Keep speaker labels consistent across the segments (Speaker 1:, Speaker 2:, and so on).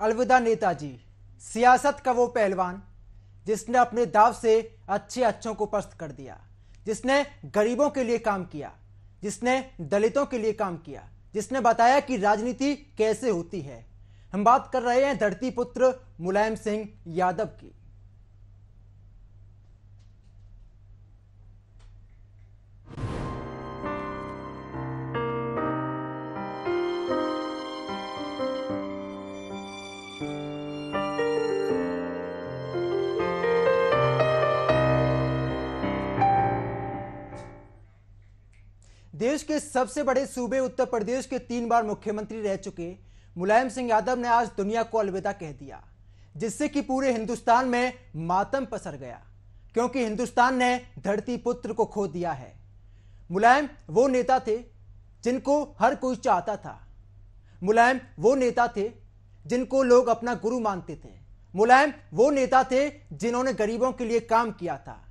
Speaker 1: अलविदा नेताजी, सियासत का वो पहलवान जिसने अपने दाव से अच्छों को पस्त कर दिया, जिसने गरीबों के लिए काम किया, जिसने दलितों के लिए काम किया, जिसने बताया कि राजनीति कैसे होती है। हम बात कर रहे हैं धरती पुत्र मुलायम सिंह यादव की। देश के सबसे बड़े सूबे उत्तर प्रदेश के 3 बार मुख्यमंत्री रह चुके मुलायम सिंह यादव ने आज दुनिया को अलविदा कह दिया, जिससे कि पूरे हिंदुस्तान में मातम पसर गया, क्योंकि हिंदुस्तान ने धरती पुत्र को खो दिया है। मुलायम वो नेता थे जिनको हर कोई चाहता था। मुलायम वो नेता थे जिनको लोग अपना गुरु मानते थे। मुलायम वो नेता थे जिन्होंने गरीबों के लिए काम किया था,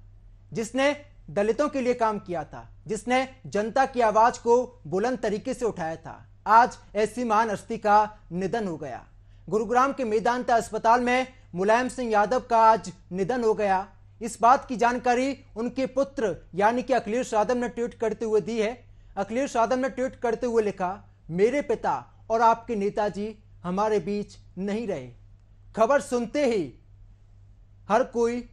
Speaker 1: जिसने दलितों के लिए काम किया था, जिसने जनता की आवाज को बुलंद तरीके से उठाया था। आज ऐसी महान हस्ती का निधन हो गया। गुरुग्राम के मेदांता अस्पताल में मुलायम सिंह यादव का आज निधन हो गया। इस बात की जानकारी उनके पुत्र यानी कि अखिलेश यादव ने ट्वीट करते हुए दी है। अखिलेश यादव ने ट्वीट करते हुए लिखा, मेरे पिता और आपके नेताजी हमारे बीच नहीं रहे। खबर सुनते ही हर कोई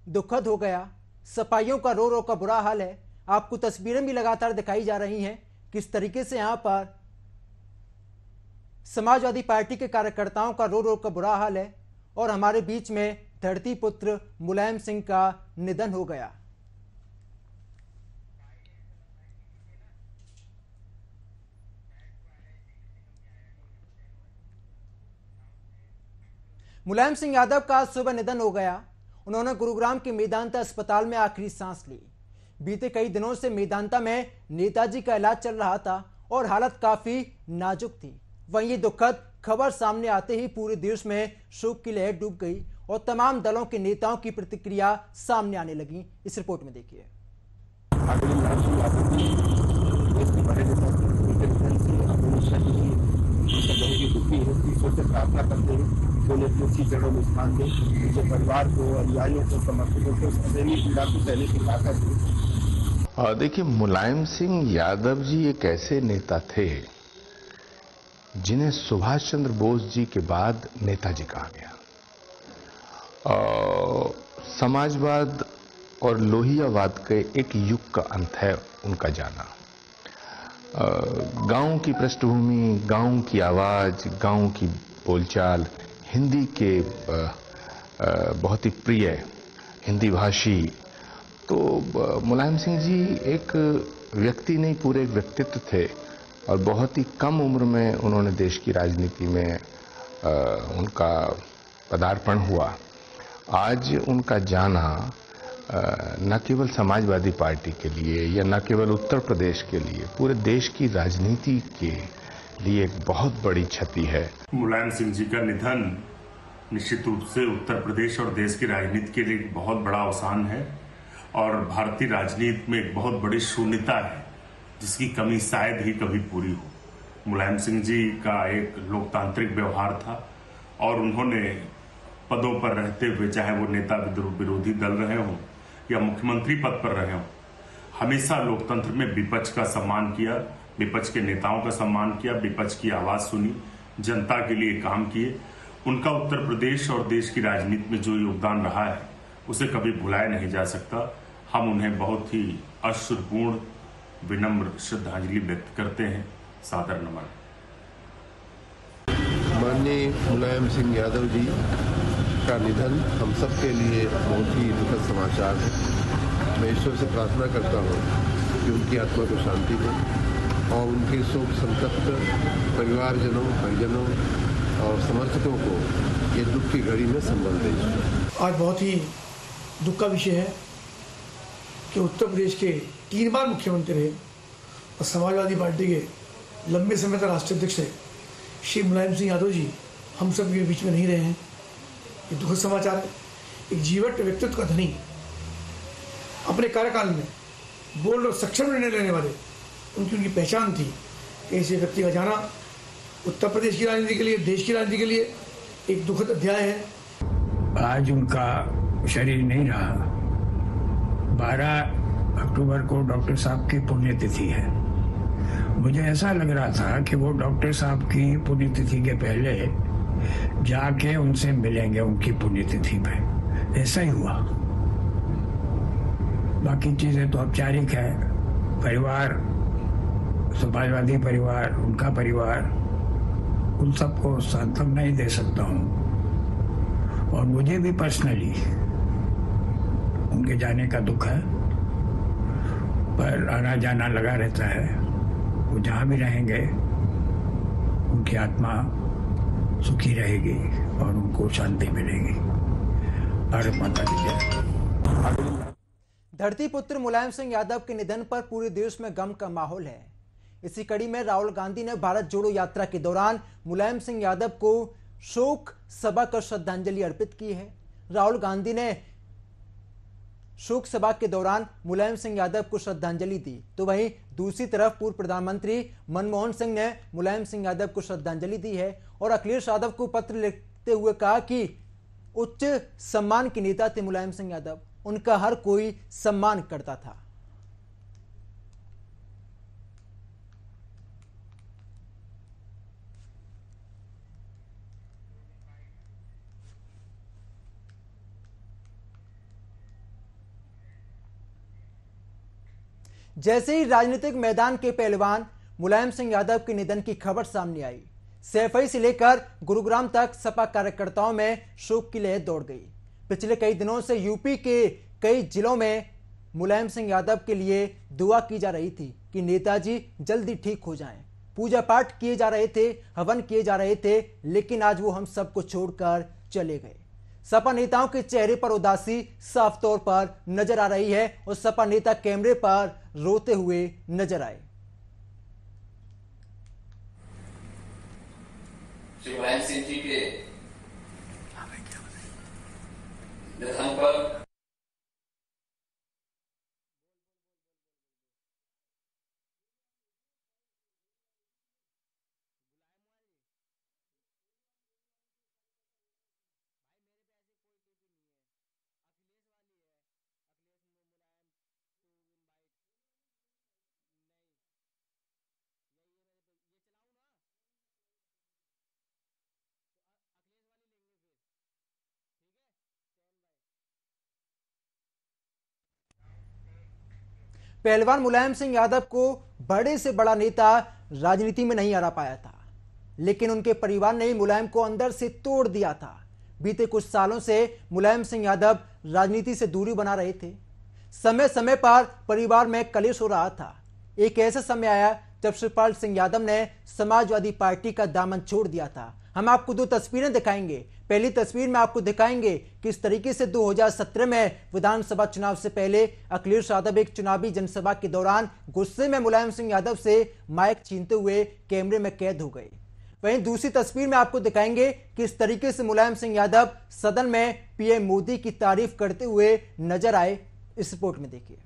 Speaker 1: दुखद हो गया। सफाइयों का रो रो का बुरा हाल है। आपको तस्वीरें भी लगातार दिखाई जा रही हैं किस तरीके से यहां पर समाजवादी पार्टी के कार्यकर्ताओं का रो रो का बुरा हाल है और हमारे बीच में धरती पुत्र मुलायम सिंह का निधन हो गया। मुलायम सिंह यादव का आज सुबह निधन हो गया। उन्होंने गुरुग्राम के मेदांता अस्पताल में आखिरी सांस ली। बीते कई दिनों से मेदांता में नेताजी का इलाज चल रहा था और हालत काफी नाजुक थी। वहीं ये दुखद खबर सामने आते ही पूरे देश में शोक की लहर डूब गई और तमाम दलों के नेताओं की प्रतिक्रिया सामने आने लगी। इस रिपोर्ट में देखिए।
Speaker 2: प्रार्थना करते हैं परिवार को, अनुयायियों को, समर्थकों को पीड़ा को सहने की ताकत है।
Speaker 3: देखिए, मुलायम सिंह यादव जी एक ऐसे नेता थे जिन्हें सुभाष चंद्र बोस जी के बाद नेताजी कहा गया। समाजवाद और लोहियावाद के एक युग का अंत है उनका जाना। गांव की पृष्ठभूमि, गांव की आवाज, गांव की बोलचाल, हिंदी के बहुत ही प्रिय हिंदी भाषी। तो मुलायम सिंह जी एक व्यक्ति नहीं, पूरे एक व्यक्तित्व थे और बहुत ही कम उम्र में उन्होंने देश की राजनीति में उनका पदार्पण हुआ। आज उनका जाना न केवल समाजवादी पार्टी के लिए या न केवल उत्तर प्रदेश के लिए, पूरे देश की राजनीति के लिए एक बहुत बड़ी क्षति है।
Speaker 4: मुलायम सिंह जी का निधन निश्चित रूप से उत्तर प्रदेश और देश की राजनीति के लिए एक बहुत बड़ा अवसान है और भारतीय राजनीति में एक बहुत बड़ी शून्यता है जिसकी कमी शायद ही कभी पूरी हो। मुलायम सिंह जी का एक लोकतांत्रिक व्यवहार था और उन्होंने पदों पर रहते हुए, चाहे वो नेता विरोधी दल रहे हों या मुख्यमंत्री पद पर रहे हों, हमेशा लोकतंत्र में विपक्ष का सम्मान किया, विपक्ष के नेताओं का सम्मान किया, विपक्ष की आवाज सुनी, जनता के लिए काम किए। उनका उत्तर प्रदेश और देश की राजनीति में जो योगदान रहा है उसे कभी भुलाया नहीं जा सकता। हम उन्हें बहुत ही अश्रुपूर्ण विनम्र श्रद्धांजलि व्यक्त करते हैं। सादर नमन।
Speaker 2: माननीय मुलायम सिंह यादव जी का निधन हम सब के लिए बहुत ही दुखद समाचार है। मैं ईश्वर से प्रार्थना करता हूँ कि उनकी आत्मा को शांति दे और उनके शोक संतप्त परिवारजनों, परिजनों और समर्थकों को ये दुख की घड़ी में संबल दे।
Speaker 5: आज बहुत ही दुख का विषय है कि उत्तर प्रदेश के 3 बार मुख्यमंत्री रहे और समाजवादी पार्टी के लंबे समय तक राष्ट्रीय अध्यक्ष है श्री मुलायम सिंह यादव जी हम सब के बीच में नहीं रहे हैं। ये दुखद समाचार है। एक जीवट व्यक्तित्व का धनी, अपने कार्यकाल में बोल्ड और सक्षम निर्णय लेने वाले, उनकी पहचान थी कि ऐसे व्यक्ति का जाना उत्तर प्रदेश की राजनीति के लिए, देश की राजनीति के लिए एक दुखद अध्याय है।
Speaker 6: आज उनका शरीर नहीं रहा। 12 अक्टूबर को डॉक्टर साहब की पुण्यतिथि है। मुझे ऐसा लग रहा था कि वो डॉक्टर साहब की पुण्यतिथि के पहले जाके उनसे मिलेंगे उनकी पुण्यतिथि पे। ऐसा ही हुआ। बाकी चीजें तो औपचारिक है। परिवार, समाजवादी परिवार, उनका परिवार, उन सबको सांत्वना नहीं दे सकता हूँ। और मुझे भी पर्सनली उनके जाने का दुख है, पर आना जाना लगा रहता है। वो जहाँ भी रहेंगे उनकी आत्मा सुखी रहेगी और उनको शांति मिलेगी। भारत माता की जय।
Speaker 1: धरती पुत्र मुलायम सिंह यादव के निधन पर पूरे देश में गम का माहौल है। इसी कड़ी में राहुल गांधी ने भारत जोड़ो यात्रा के दौरान मुलायम सिंह यादव को शोक सभा कर श्रद्धांजलि अर्पित की है। राहुल गांधी ने शोक सभा के दौरान मुलायम सिंह यादव को श्रद्धांजलि दी, तो वहीं दूसरी तरफ पूर्व प्रधानमंत्री मनमोहन सिंह ने मुलायम सिंह यादव को श्रद्धांजलि दी है और अखिलेश यादव को पत्र लिखते हुए कहा कि उच्च सम्मान के नेता थे मुलायम सिंह यादव, उनका हर कोई सम्मान करता था। जैसे ही राजनीतिक मैदान के पहलवान मुलायम सिंह यादव के निधन की खबर सामने आई, सैफई से लेकर गुरुग्राम तक सपा कार्यकर्ताओं में शोक की लहर दौड़ गई। पिछले कई दिनों से यूपी के कई जिलों में मुलायम सिंह यादव के लिए दुआ की जा रही थी कि नेताजी जल्दी ठीक हो जाएं। पूजा पाठ किए जा रहे थे, हवन किए जा रहे थे, लेकिन आज वो हम सबको छोड़कर चले गए। सपा नेताओं के चेहरे पर उदासी साफ तौर पर नजर आ रही है और सपा नेता कैमरे पर रोते हुए नजर आए।
Speaker 7: श्री मुलायम सिंह जी के निधन पर
Speaker 1: पहलवान मुलायम सिंह यादव को बड़े से बड़ा नेता राजनीति में नहीं हरा पाया था, लेकिन उनके परिवार ने मुलायम को अंदर से तोड़ दिया था। बीते कुछ सालों से मुलायम सिंह यादव राजनीति से दूरी बना रहे थे। समय समय पर परिवार में कलेश हो रहा था। एक ऐसा समय आया जब शिवपाल सिंह यादव ने समाजवादी पार्टी का दामन छोड़ दिया था। हम आपको दो तस्वीरें दिखाएंगे। पहली तस्वीर में आपको दिखाएंगे किस तरीके से 2017 में विधानसभा चुनाव से पहले अखिलेश यादव एक चुनावी जनसभा के दौरान गुस्से में मुलायम सिंह यादव से माइक छीनते हुए कैमरे में कैद हो गए। वहीं दूसरी तस्वीर में आपको दिखाएंगे किस तरीके से मुलायम सिंह यादव सदन में पीएम मोदी की तारीफ करते हुए नजर आए। इस रिपोर्ट में देखिए।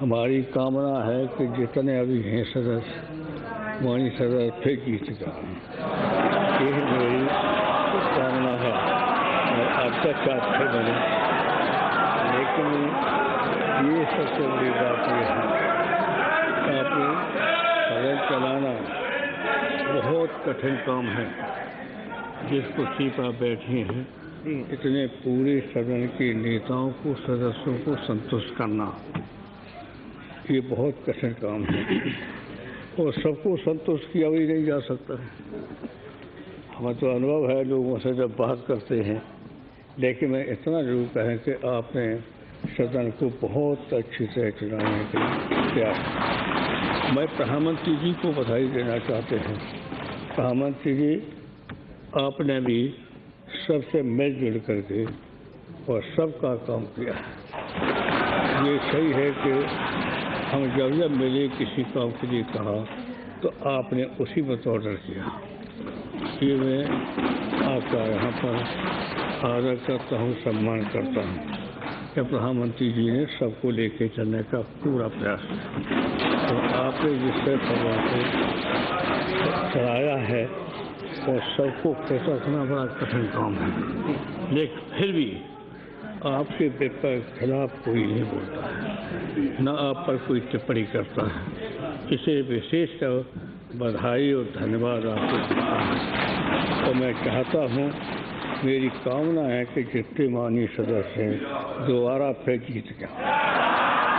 Speaker 8: हमारी कामना है कि जितने अभी हैं सदस्य, वाणी सदस्य फिर जीत जाए। यही मेरी कामना है और आपका चाहते बने। लेकिन ये सबसे बड़ी बात यह है कि आपने सदन चलाना बहुत कठिन काम है। जिस कुर्सी पर बैठे हैं, इतने पूरे सदन के नेताओं को, सदस्यों को संतुष्ट करना, ये बहुत कठिन काम है और सबको संतुष्ट किया भी नहीं जा सकता है। हमें तो अनुभव है लोगों से जब बात करते हैं, लेकिन मैं इतना जरूर कहें कि आपने सदन को बहुत अच्छी तरह चलाने के लिए किया। मैं प्रधानमंत्री जी को बधाई देना चाहते हैं। प्रधानमंत्री जी, आपने भी सबसे मिलजुल करके और सबका काम किया है। ये सही है कि हम जब मिले किसी काम के लिए कहा तो आपने उसी पर ऑर्डर किया। ये मैं आपका यहाँ पर आदर करता हूँ, सम्मान करता हूँ कि प्रधानमंत्री जी ने सबको लेके चलने का पूरा प्रयास किया। तो आपने जिससे भगवान को चलाया है और सबको खुश रखना बड़ा कठिन काम है, लेकिन फिर भी आपके खिलाफ कोई नहीं बोलता है, न आप पर कोई टिप्पणी करता है। इसे विशेषकर बधाई और धन्यवाद आपको देता हूँ। तो मैं चाहता हूँ, मेरी कामना है कि जितने माननीय सदस्य हैं दोबारा फिर जीत गया,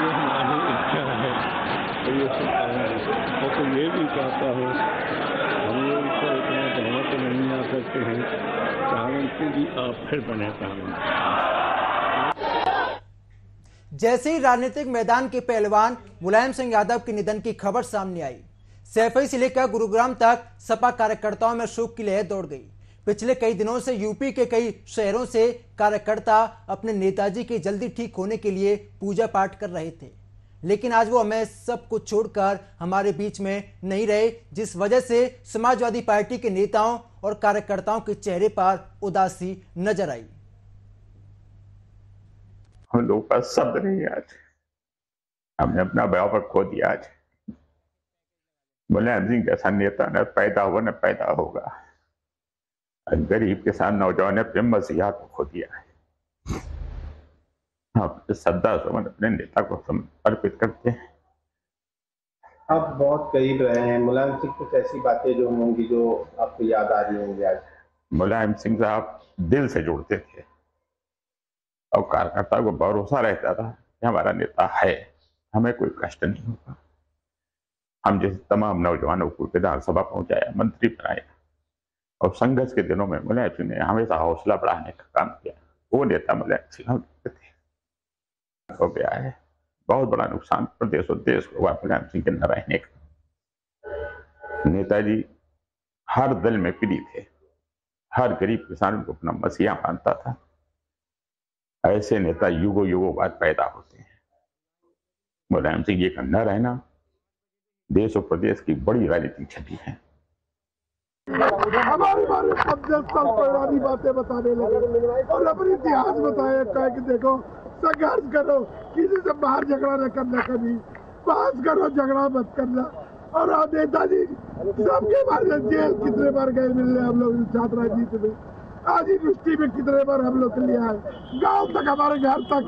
Speaker 8: ये हमारी इच्छा है। तो ये सब और तो ये भी चाहता हूँ, हम लोग को इतना बहुमत नहीं आ सकते हैं, प्रधानमंत्री जी आप फिर बने प्रधानमंत्री।
Speaker 1: जैसे ही राजनीतिक मैदान के पहलवान मुलायम सिंह यादव के निधन की खबर सामने आई, सैफई से लेकर गुरुग्राम तक सपा कार्यकर्ताओं में शोक की लहर दौड़ गई। पिछले कई दिनों से यूपी के कई शहरों से कार्यकर्ता अपने नेताजी के जल्दी ठीक होने के लिए पूजा पाठ कर रहे थे, लेकिन आज वो हमें सब कुछ छोड़कर हमारे बीच में नहीं रहे, जिस वजह से समाजवादी पार्टी के नेताओं और कार्यकर्ताओं के चेहरे पर उदासी नजर आई।
Speaker 9: हम लोग का शब्द नहीं, आज हमने अपना बयान खो दिया। आज मुलायम सिंह जैसा नेता न पैदा हुआ न पैदा होगा। गरीब किसान नौजवान ने अपने मसीहा को खो दिया है। हम श्रद्धा सुमन अपने नेता को समर्पित करते हैं।
Speaker 10: आप बहुत करीब रहे हैं मुलायम सिंह, कुछ ऐसी बातें जो होंगी जो आपको याद आ रही होंगी आज?
Speaker 9: मुलायम सिंह साहब दिल से जुड़ते थे और कार्यकर्ता को भरोसा रहता था कि हमारा नेता है, हमें कोई कष्ट नहीं होगा। हम जैसे तमाम नौजवानों को विधानसभा पहुंचाया, मंत्री बनाया और संघर्ष के दिनों में मुलायम सिंह ने हमेशा हौसला बढ़ाने का काम किया। वो नेता मुलायम सिंह थे। हो गया है बहुत बड़ा नुकसान प्रदेश और देश को हुआ मुलायम सिंह के न रहने का। नेताजी हर दल में प्रिय थे, हर गरीब किसान को अपना मसीहा मानता था। ऐसे नेता युगों युगों बाद पैदा होते हैं। मुलायम सिंह जी का न रहना देश और प्रदेश की बड़ी राजनीतिक क्षति है।
Speaker 11: हमारे बारे में 50 साल पुरानी बातें बताने लगे और अपनी इतिहास बताया, कहा कि देखो संघर्ष करो, किसी से बाहर झगड़ा न करना, कभी पास करो, झगड़ा मत करना। और नेताजी सबके बारे में जेल कितने बार गए मिलने हम लोग छात्र राजनीति में, आज यूनिवर्सिटी में कितने बार हम लोग के लिए आए, गांव तक, हमारे घर तक,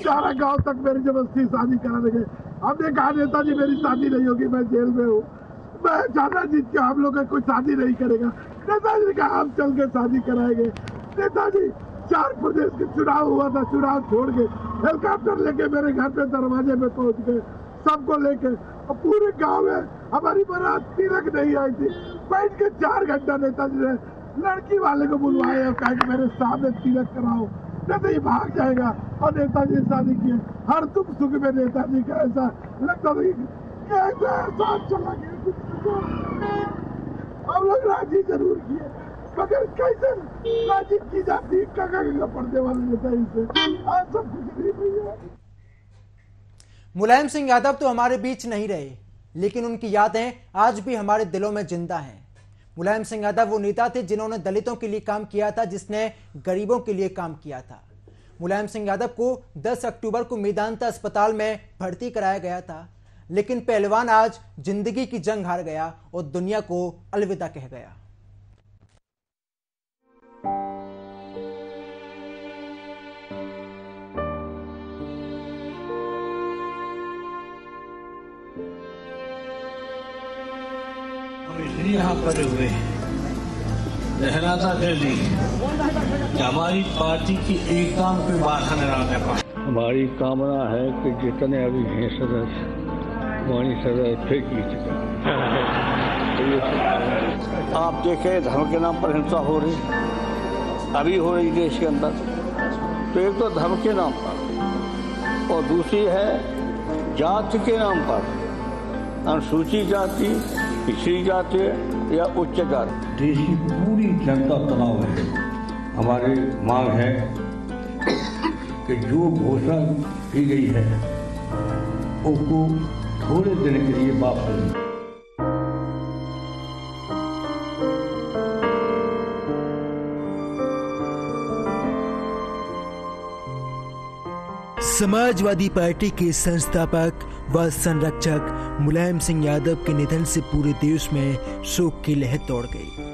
Speaker 11: सारा गांव तक मेरी जबरदस्ती शादी करा देंगे। हमने कहा नेताजी मेरी शादी नहीं होगी, मैं जेल में हूँ, मैं चाहता जीत के हम लोग कोई शादी नहीं करेगा। नेताजी का हम चल के शादी कराएंगे। नेताजी 4 प्रदेश के चुनाव हुआ था, चुनाव छोड़ के हेलीकॉप्टर लेके मेरे घर पे दरवाजे पे पहुंच गए, सबको लेके, और पूरे गांव में हमारी बारात तिलक नहीं आई थी। बैठ के 4 घंटा नेताजी ने लड़की वाले को बुलवाया और कहा कि मेरे सामने तिलक कराओ, नहीं तो ये भाग जाएगा। और नेताजी ने शादी की। हर दुख सुख में नेताजी का ऐसा लगता था ऐसा साथ चला गया। हम लोग राजी जरूर किए, मगर कैसे राजी की जाती, कगा पड़ने वाले नेताजी से आज सब कुछ नहीं भैया।
Speaker 1: मुलायम सिंह यादव तो हमारे बीच नहीं रहे, लेकिन उनकी यादें आज भी हमारे दिलों में जिंदा हैं। मुलायम सिंह यादव वो नेता थे जिन्होंने दलितों के लिए काम किया था, जिसने गरीबों के लिए काम किया था। मुलायम सिंह यादव को 10 अक्टूबर को मेदांता अस्पताल में भर्ती कराया गया था, लेकिन पहलवान आज जिंदगी की जंग हार गया और दुनिया को अलविदा कह गया।
Speaker 6: इसलिए यहाँ पड़े हुए हैं, लहराता दिल्ली कि हमारी पार्टी की एकता में कोई बाधा न रहने पाए।
Speaker 8: हमारी कामना है कि जितने अभी हैं सदस्य, माननीय सदस्य फिर जीत गए। आप देखें धर्म के नाम पर हिंसा हो रही, अभी हो रही देश के अंदर। तो एक तो धर्म के नाम पर और दूसरी है जाति के नाम पर, अनुसूचित जाति, पिछड़ी जाति या उच्च जाति। देश की पूरी जनता तनाव है। हमारी मांग है कि जो घोषणा की गई है उसको थोड़े दिन के लिए माफ करें।
Speaker 1: समाजवादी पार्टी के संस्थापक व संरक्षक मुलायम सिंह यादव के निधन से पूरे देश में शोक की लहर दौड़ गई।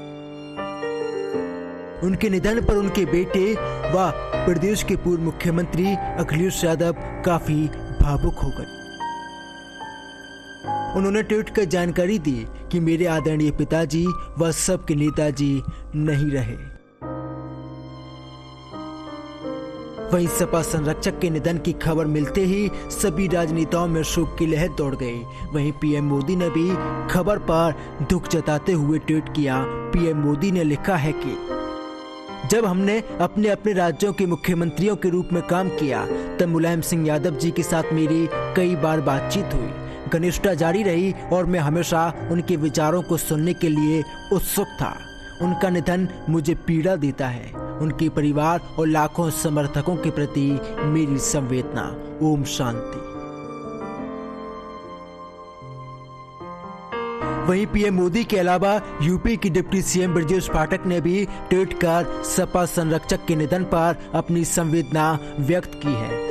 Speaker 1: उनके निधन पर उनके बेटे व प्रदेश के पूर्व मुख्यमंत्री अखिलेश यादव काफी भावुक हो गए। उन्होंने ट्वीट कर जानकारी दी कि मेरे आदरणीय पिताजी व सबके नेताजी नहीं रहे। वहीं सपा संरक्षक के निधन की खबर मिलते ही सभी राजनेताओं में शोक की लहर दौड़ गई। वहीं पीएम मोदी ने भी खबर पर दुख जताते हुए ट्वीट किया। पीएम मोदी ने लिखा है कि जब हमने अपने अपने राज्यों के मुख्यमंत्रियों के रूप में काम किया तब मुलायम सिंह यादव जी के साथ मेरी कई बार बातचीत हुई। घनिष्ठता जारी रही और मैं हमेशा उनके विचारों को सुनने के लिए उत्सुक था। उनका निधन मुझे पीड़ा देता है। उनके परिवार और लाखों समर्थकों के प्रति मेरी संवेदना। ओम शांति। वहीं पीएम मोदी के अलावा यूपी की डिप्टी सीएम ब्रजेश पाठक ने भी ट्वीट कर सपा संरक्षक के निधन पर अपनी संवेदना व्यक्त की है।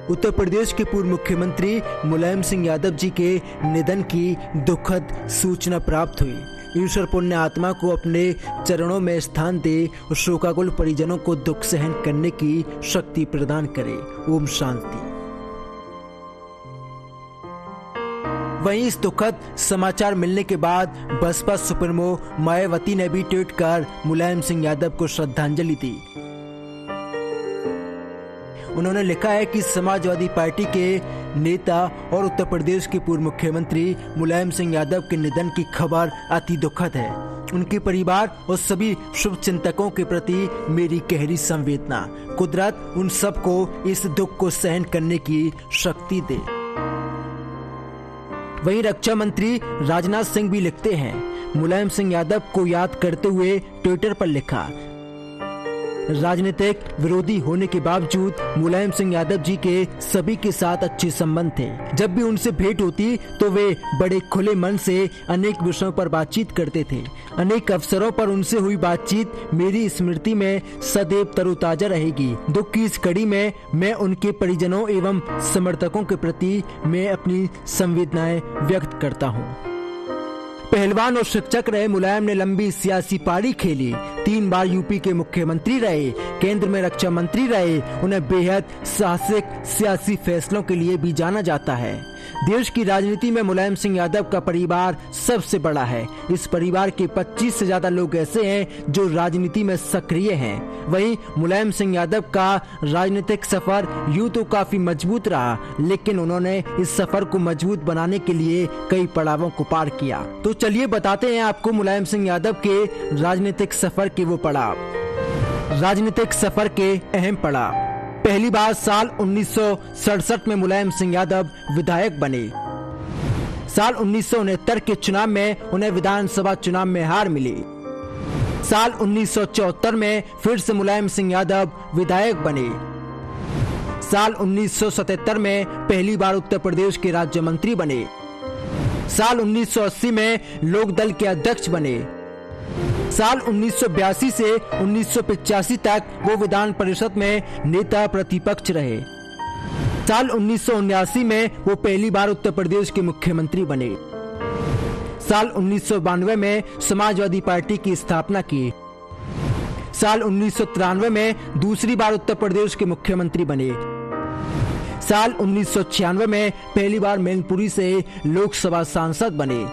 Speaker 1: उत्तर प्रदेश के पूर्व मुख्यमंत्री मुलायम सिंह यादव जी के निधन की दुखद सूचना प्राप्त हुई। ईश्वर पुण्य आत्मा को अपने चरणों में स्थान दे और शोकाकुल परिजनों को दुख सहन करने की शक्ति प्रदान करे। ओम शांति। वहीं इस दुखद समाचार मिलने के बाद बसपा सुप्रीमो मायावती ने भी ट्वीट कर मुलायम सिंह यादव को श्रद्धांजलि दी। उन्होंने लिखा है कि समाजवादी पार्टी के नेता और उत्तर प्रदेश के पूर्व मुख्यमंत्री मुलायम सिंह यादव के निधन की खबर अति दुखद है। उनके परिवार और सभी शुभ चिंतकों के प्रति मेरी गहरी संवेदना। कुदरत उन सबको इस दुख को सहन करने की शक्ति दे। वहीं रक्षा मंत्री राजनाथ सिंह भी लिखते हैं। मुलायम सिंह यादव को याद करते हुए ट्विटर पर लिखा, राजनीतिक विरोधी होने के बावजूद मुलायम सिंह यादव जी के सभी के साथ अच्छे संबंध थे। जब भी उनसे भेंट होती तो वे बड़े खुले मन से अनेक विषयों पर बातचीत करते थे। अनेक अवसरों पर उनसे हुई बातचीत मेरी स्मृति में सदैव तरोताजा रहेगी। दुख की इस कड़ी में मैं उनके परिजनों एवं समर्थकों के प्रति मैं अपनी संवेदनाएं व्यक्त करता हूँ। पहलवान और शिक्षक रहे मुलायम ने लंबी सियासी पारी खेली। 3 बार यूपी के मुख्यमंत्री रहे, केंद्र में रक्षा मंत्री रहे। उन्हें बेहद साहसिक सियासी फैसलों के लिए भी जाना जाता है। देश की राजनीति में मुलायम सिंह यादव का परिवार सबसे बड़ा है। इस परिवार के 25 से ज्यादा लोग ऐसे हैं जो राजनीति में सक्रिय हैं। वहीं मुलायम सिंह यादव का राजनीतिक सफर यूं तो काफी मजबूत रहा, लेकिन उन्होंने इस सफर को मजबूत बनाने के लिए कई पड़ावों को पार किया। तो चलिए बताते हैं आपको मुलायम सिंह यादव के राजनीतिक सफर के वो पड़ाव। राजनीतिक सफर के अहम पड़ाव। पहली बार साल 1967 में मुलायम सिंह यादव विधायक बने। साल 1969 के चुनाव में उन्हें विधानसभा चुनाव में हार मिली। साल 1974 में फिर से मुलायम सिंह यादव विधायक बने। साल 1977 में पहली बार उत्तर प्रदेश के राज्य मंत्री बने। साल 1980 में लोक दल के अध्यक्ष बने। साल 1982 से 1985 तक वो विधान परिषद में नेता प्रतिपक्ष रहे। साल 1979 में वो पहली बार उत्तर प्रदेश के मुख्यमंत्री बने। साल 1992 में समाजवादी पार्टी की स्थापना की। साल 1993 में दूसरी बार उत्तर प्रदेश के मुख्यमंत्री बने। साल 1996 में पहली बार मैनपुरी से लोकसभा सांसद बने।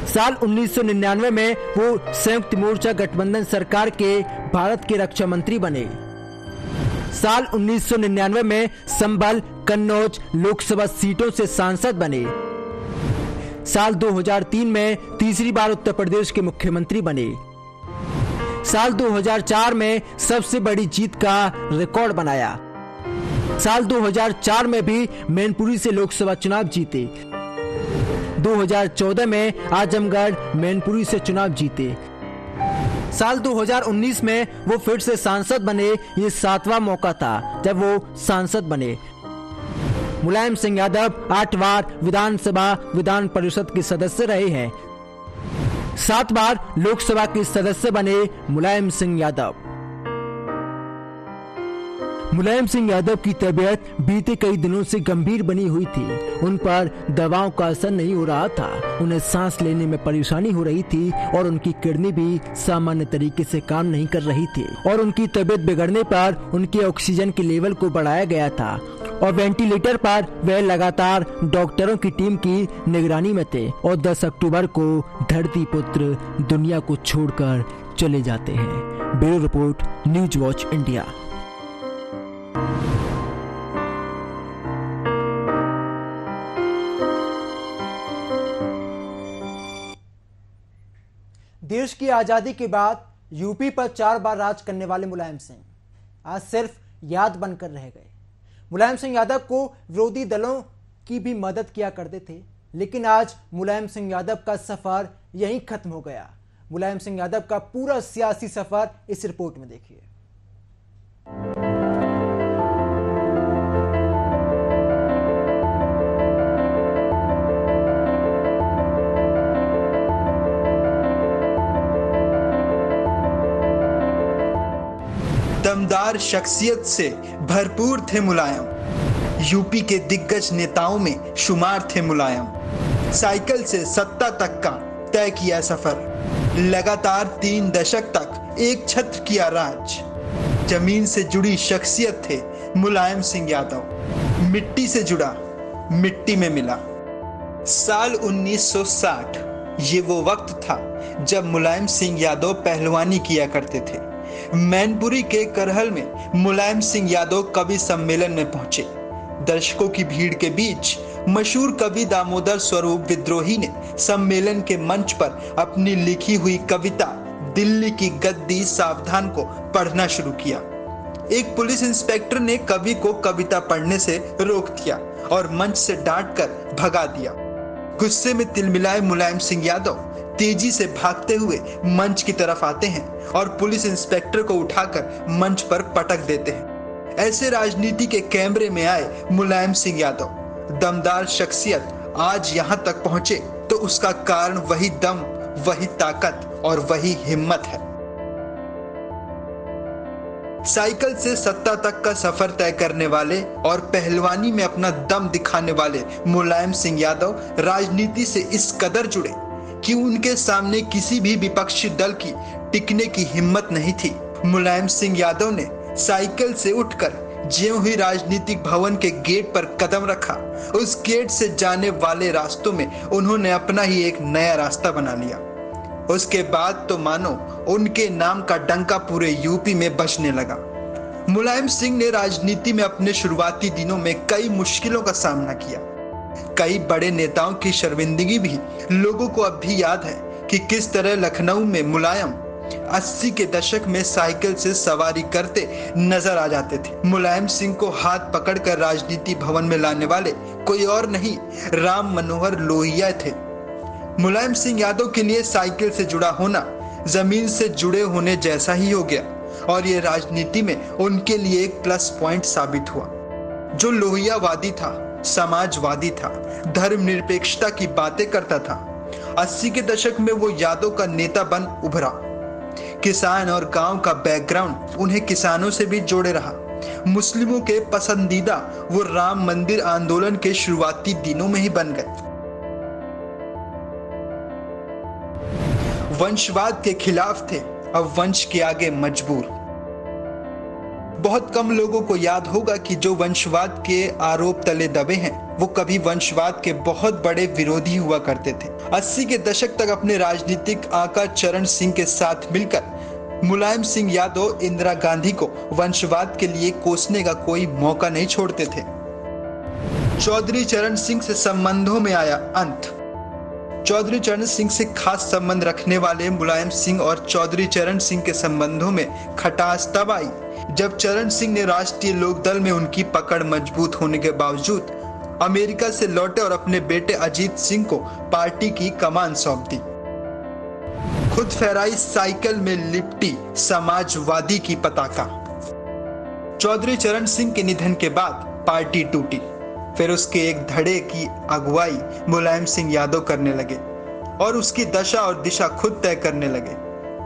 Speaker 1: साल 1999 में वो संयुक्त मोर्चा गठबंधन सरकार के भारत के रक्षा मंत्री बने। साल 1999 में संभल, कन्नौज लोकसभा सीटों से सांसद बने। साल 2003 में तीसरी बार उत्तर प्रदेश के मुख्यमंत्री बने। साल 2004 में सबसे बड़ी जीत का रिकॉर्ड बनाया। साल 2004 में भी मैनपुरी से लोकसभा चुनाव जीते। 2014 में आजमगढ़ मैनपुरी से चुनाव जीते। साल 2019 में वो फिर से सांसद बने। ये 7वां मौका था जब वो सांसद बने। मुलायम सिंह यादव 8 बार विधानसभा विधान परिषद के सदस्य रहे हैं। 7 बार लोकसभा के सदस्य बने मुलायम सिंह यादव। मुलायम सिंह यादव की तबीयत बीते कई दिनों से गंभीर बनी हुई थी। उन पर दवाओं का असर नहीं हो रहा था। उन्हें सांस लेने में परेशानी हो रही थी और उनकी किडनी भी सामान्य तरीके से काम नहीं कर रही थी और उनकी तबीयत बिगड़ने पर उनके ऑक्सीजन के लेवल को बढ़ाया गया था और वेंटिलेटर पर वे लगातार डॉक्टरों की टीम की निगरानी में थे और 10 अक्टूबर को धरती पुत्र दुनिया को छोड़कर चले जाते हैं। Bureau report, news watch India. देश की आजादी के बाद यूपी पर 4 बार राज करने वाले मुलायम सिंह आज सिर्फ याद बनकर रह गए। मुलायम सिंह यादव को विरोधी दलों की भी मदद किया करते थे, लेकिन आज मुलायम सिंह यादव का सफर यहीं खत्म हो गया। मुलायम सिंह यादव का पूरा सियासी सफर इस रिपोर्ट में देखिए।
Speaker 12: दमदार शख्सियत से भरपूर थे मुलायम। यूपी के दिग्गज नेताओं में शुमार थे मुलायम। साइकिल से सत्ता तक का तय किया सफर। लगातार 3 दशक तक एक छत्र किया राज। जमीन से जुड़ी शख्सियत थे मुलायम सिंह यादव। मिट्टी से जुड़ा, मिट्टी में मिला। साल 1960 ये वो वक्त था जब मुलायम सिंह यादव पहलवानी किया करते थे। मैनपुरी के करहल में मुलायम सिंह यादव कवि सम्मेलन में पहुंचे। दर्शकों की भीड़ के बीच मशहूर कवि दामोदर स्वरूप विद्रोही ने सम्मेलन के मंच पर अपनी लिखी हुई कविता दिल्ली की गद्दी सावधान को पढ़ना शुरू किया। एक पुलिस इंस्पेक्टर ने कवि को कविता पढ़ने से रोक दिया और मंच से डांट कर भगा दिया। गुस्से में तिलमिलाए मुलायम सिंह यादव तेजी से भागते हुए मंच की तरफ आते हैं और पुलिस इंस्पेक्टर को उठाकर मंच पर पटक देते हैं। ऐसे राजनीति के कैमरे में आए मुलायम सिंह यादव, दमदार शख्सियत आज यहां तक पहुंचे तो उसका कारण वही दम, वही ताकत और वही हिम्मत है। साइकिल से सत्ता तक का सफर तय करने वाले और पहलवानी में अपना दम दिखाने वाले मुलायम सिंह यादव राजनीति से इस कदर जुड़े कि उनके सामने किसी भी विपक्षी दल की टिकने की हिम्मत नहीं थी। मुलायम सिंह यादव ने साइकिल से उठकर ज्यों ही राजनीतिक भवन के गेट पर कदम रखा, उस गेट से जाने वाले रास्तों में उन्होंने अपना ही एक नया रास्ता बना लिया। उसके बाद तो मानो उनके नाम का डंका पूरे यूपी में बजने लगा। मुलायम सिंह ने राजनीति में अपने शुरुआती दिनों में कई मुश्किलों का सामना किया। कई बड़े नेताओं की शर्मिंदगी भी लोगों को अब भी याद है कि किस तरह लखनऊ में मुलायम 80 के दशक में साइकिल से सवारी करते नजर आ जाते थे। मुलायम सिंह को हाथ पकड़कर राजनीति भवन में लाने वाले कोई और नहीं, राम मनोहर लोहिया थे। मुलायम सिंह यादव के लिए साइकिल से जुड़ा होना जमीन से जुड़े होने जैसा ही हो गया और ये राजनीति में उनके लिए एक प्लस पॉइंट साबित हुआ। जो लोहियावादी था, समाजवादी था, धर्मनिरपेक्षता की बातें करता था। 80 के दशक में वो यादव का नेता बन उभरा। किसान और गांव का बैकग्राउंड उन्हें किसानों से भी जोड़े रहा। मुस्लिमों के पसंदीदा वो राम मंदिर आंदोलन के शुरुआती दिनों में ही बन गए। वंशवाद के खिलाफ थे, अब वंश के आगे मजबूर। बहुत कम लोगों को याद होगा कि जो वंशवाद के आरोप तले दबे हैं वो कभी वंशवाद के बहुत बड़े विरोधी हुआ करते थे। 80 के दशक तक अपने राजनीतिक आका चरण सिंह के साथ मिलकर मुलायम सिंह यादव इंदिरा गांधी को वंशवाद के लिए कोसने का कोई मौका नहीं छोड़ते थे। चौधरी चरण सिंह से संबंधों में आया अंत। चौधरी चरण सिंह से खास संबंध रखने वाले मुलायम सिंह और चौधरी चरण सिंह के संबंधों में खटास तब आई जब चरण सिंह ने राष्ट्रीय लोकदल में उनकी पकड़ मजबूत होने के बावजूद अमेरिका से लौटे और अपने बेटे अजीत सिंह को पार्टी की कमान सौंप दी। खुद फहराई साइकिल में लिपटी समाजवादी की पताका। चौधरी चरण सिंह के निधन के बाद पार्टी टूटी। फिर उसके एक धड़े की अगुवाई मुलायम सिंह यादव करने लगे और उसकी दशा और दिशा खुद तय करने लगे।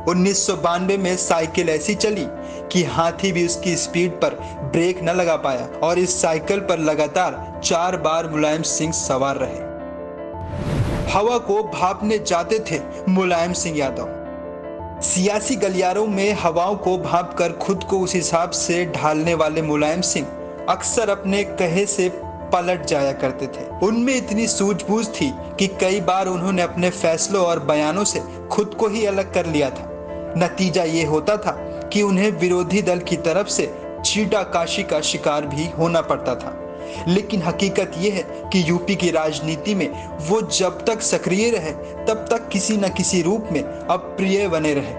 Speaker 12: 1992 में साइकिल ऐसी चली कि हाथी भी उसकी स्पीड पर ब्रेक न लगा पाया और इस साइकिल पर लगातार 4 बार मुलायम सिंह सवार रहे। हवा को भांपने जाते थे मुलायम सिंह यादव। सियासी गलियारों में हवाओं को भांपकर खुद को उस हिसाब से ढालने वाले मुलायम सिंह अक्सर अपने कहे से पलट जाया करते थे। उनमें इतनी सूझबूझ थी कि कई बार उन्होंने अपने फैसलों और बयानों से खुद को ही अलग कर लिया था। नतीजा ये होता था कि उन्हें विरोधी दल की तरफ से छीटाकाशी का शिकार भी होना पड़ता था। लेकिन हकीकत यह है कि यूपी की राजनीति में वो जब तक सक्रिय रहे तब तक किसी न किसी रूप में अप्रिय बने रहे।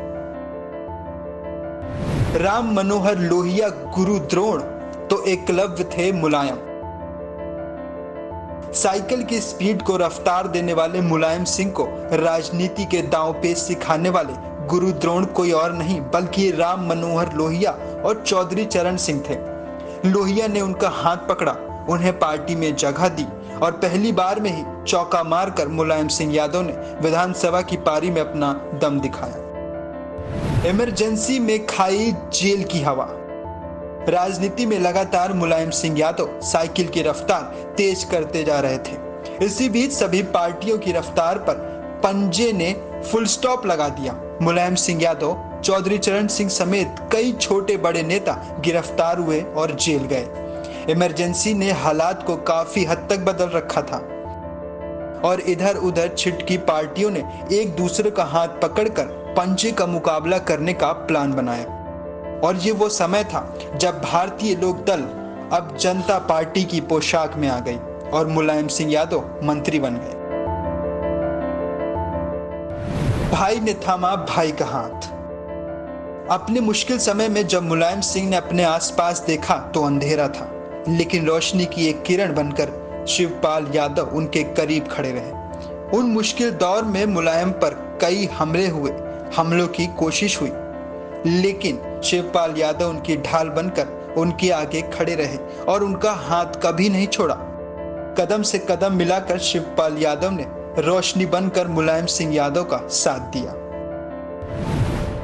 Speaker 12: राम मनोहर लोहिया गुरु द्रोण तो एकलव्य थे मुलायम। साइकिल की स्पीड को रफ्तार देने वाले मुलायम सिंह को राजनीति के दांव पेच सिखाने वाले गुरु द्रोण कोई और नहीं बल्कि राम मनोहर लोहिया और चौधरी चरण सिंह थे। लोहिया ने उनका हाथ पकड़ा, उन्हें पार्टी में जगह दी और पहली बार में ही चौका मारकर मुलायम सिंह यादव ने विधानसभा की पारी में अपना दम दिखाया। इमरजेंसी में खाई जेल की हवा। राजनीति में लगातार मुलायम सिंह यादव साइकिल की रफ्तार तेज करते जा रहे थे। इसी बीच सभी पार्टियों की रफ्तार पर पंजे ने फुल स्टॉप लगा दिया। मुलायम सिंह यादव, चौधरी चरण सिंह समेत कई छोटे बड़े नेता गिरफ्तार हुए और जेल गए। इमरजेंसी ने हालात को काफी हद तक बदल रखा था और इधर उधर छिटकी पार्टियों ने एक दूसरे का हाथ पकड़कर पंजे का मुकाबला करने का प्लान बनाया। और ये वो समय था जब भारतीय लोक दल अब जनता पार्टी की पोशाक में आ गई और मुलायम सिंह यादव मंत्री बन गए। भाई ने थामा भाई का हाथ। अपने मुश्किल समय में जब मुलायम सिंह ने अपने आसपास देखा तो अंधेरा था, लेकिन रोशनी की एक किरण बनकर शिवपाल यादव उनके करीब खड़े रहे। उन मुश्किल दौर में मुलायम पर कई हमले हुए, हमलों की कोशिश हुई, लेकिन शिवपाल यादव उनकी ढाल बनकर उनके आगे खड़े रहे और उनका हाथ कभी नहीं छोड़ा। कदम से कदम मिलाकर शिवपाल यादव ने रोशनी बनकर मुलायम सिंह यादव का साथ दिया।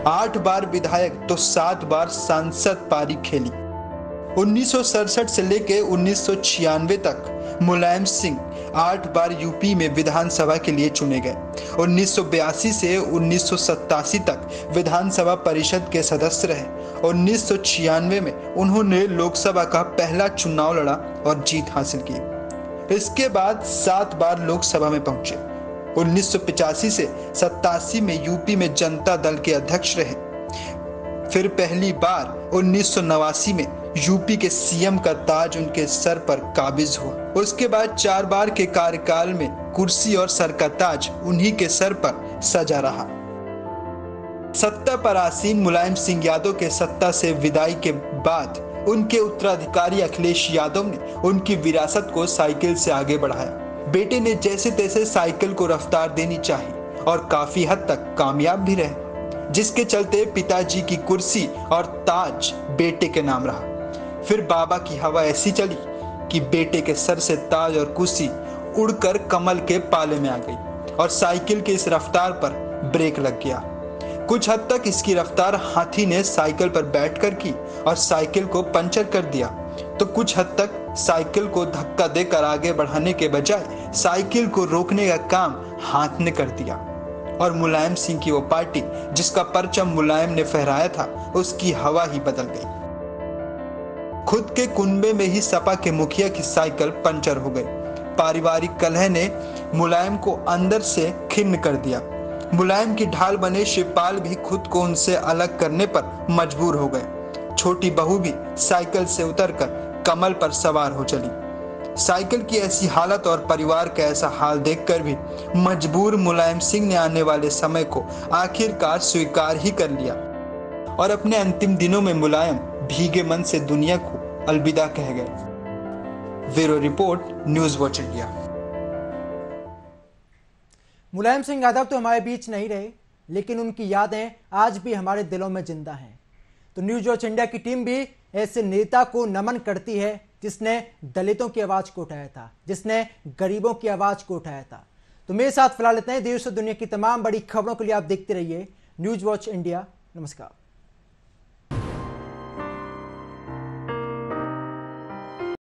Speaker 12: 8 बार विधायक तो 7 बार सांसद पारी खेली। 1967 से लेकर 1996 तक मुलायम सिंह 8 बार यूपी में विधानसभा के लिए चुने गए। 1982 से 1987 तक विधानसभा परिषद के सदस्य रहे। 1996 में उन्होंने लोकसभा का पहला चुनाव लड़ा और जीत हासिल की। इसके बाद 7 बार लोकसभा में पहुंचे। 1985 से 87 में यूपी में जनता दल के अध्यक्ष रहे। फिर पहली बार 1989 में यूपी के सीएम का ताज उनके सर पर काबिज हुआ। उसके बाद 4 बार के कार्यकाल में कुर्सी और सर का ताज उन्हीं के सर पर सजा रहा। सत्ता पर आसीन मुलायम सिंह यादव के सत्ता से विदाई के बाद उनके उत्तराधिकारी अखिलेश यादव ने उनकी विरासत को साइकिल से आगे बढ़ाया। बेटे ने जैसे तैसे साइकिल को रफ्तार देनी चाहिए और काफी हद तक कामयाब भी रहे, जिसके चलते पिताजी की कुर्सी और ताज बेटे के नाम रहा। फिर बाबा की हवा ऐसी चली कि बेटे के सर से ताज और कुर्सी उड़कर कमल के पाले में आ गई और साइकिल के इस रफ्तार पर ब्रेक लग गया। कुछ हद तक इसकी रफ्तार हाथी ने साइकिल पर बैठकर की और साइकिल को पंचर कर दिया, तो कुछ हद तक साइकिल को धक्का देकर आगे बढ़ाने के बजाय साइकिल को रोकने का काम हाथ ने कर दिया और मुलायम सिंह की वो पार्टी जिसका परचम मुलायम ने फहराया था उसकी हवा ही बदल गई। खुद के कुनबे में ही सपा के मुखिया की साइकिल पंचर हो गई। पारिवारिक कलह ने मुलायम को अंदर से खिन्न कर दिया। मुलायम की ढाल बने शिवपाल भी खुद को उनसे अलग करने पर मजबूर हो गए। छोटी बहू भी साइकिल से उतरकर कमल पर सवार हो चली। साइकिल की ऐसी हालत और परिवार का ऐसा हाल देखकर भी मजबूर मुलायम सिंह ने आने वाले समय को आखिरकार स्वीकार ही कर लिया और अपने अंतिम दिनों में मुलायम भीगे मन से दुनिया को अलविदा कह गए। Bureau report, news watch India.
Speaker 1: Mulayam Singh Yadav तो हमारे बीच नहीं रहे, लेकिन उनकी यादें आज भी हमारे दिलों में जिंदा हैं। तो न्यूज वॉच इंडिया की टीम भी ऐसे नेता को नमन करती है जिसने दलितों की आवाज को उठाया था, जिसने गरीबों की आवाज को उठाया था। तो मेरे साथ फिलहाल इतना ही। देश और दुनिया की तमाम बड़ी खबरों के लिए आप देखते रहिए न्यूज वॉच इंडिया। नमस्कार।